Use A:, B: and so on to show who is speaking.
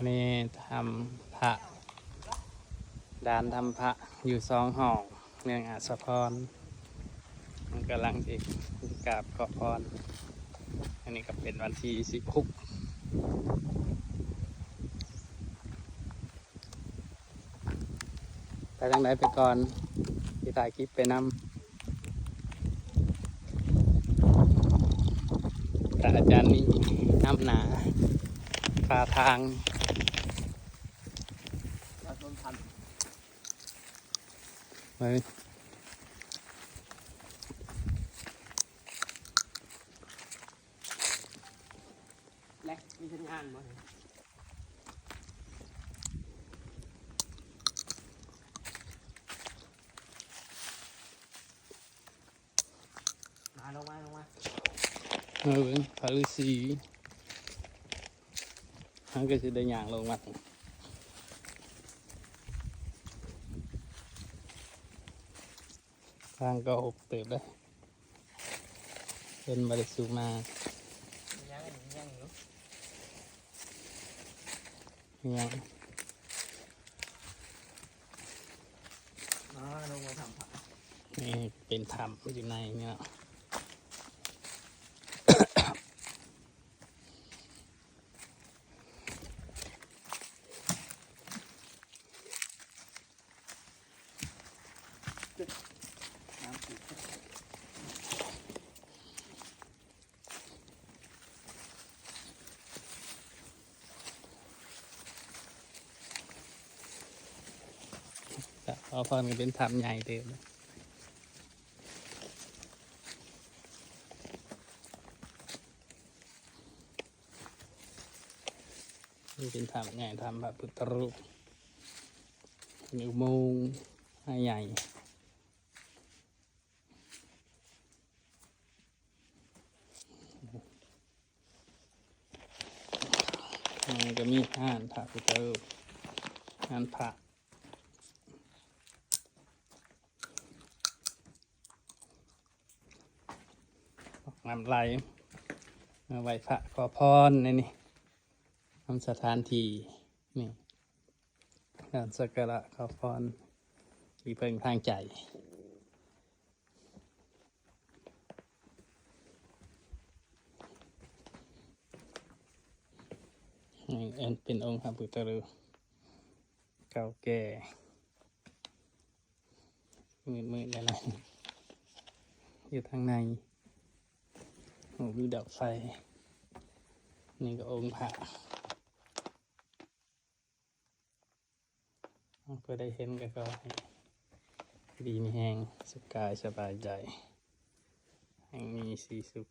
A: อันนี้ทำพระดานทำพระอยู่2 ห้องเมืองอาสาพรมันกำลังจะกราบขอพรอันนี้ก็เป็นวันที่16ไปทางไหนไปก่อนที่ถ่ายคลิปไปนำพระอาจารย์นี่น้ำหนาพาทางไว้
B: แลกมีสัญญาณบ่ลงมา
A: พระฤาษีมันก็จะได้ย่างลงมาทางก็6 เติบได้เป็นบริสุทธิ์มายัง
B: ลงมาทำผัก
A: นี่เป็นถ้ำอยู่ในเนี่ยพอพอนก็เป็นถ้ำใหญ่เติบนี่เป็นถ้ำใหญ่ถ้ำพระพุทธรูปมีอุโมงค์ใหญ่มันก็มีห้านพระพุทธรูปห้านพระน้ำไหลมาไหว้พระขอพรนี่ทำสถานที่นี่การสักการะขอพรที่เพิ่งทางใจนี่เป็นองค์พระพุทธรูปเก่าแก่มืดๆแล้วนะอยู่ทางในมีดอกไฟนี่ก็องค์พระเพื่อได้เห็นก็ดีมีแห้งสุขกายสบายใจแห่งมีสีสุข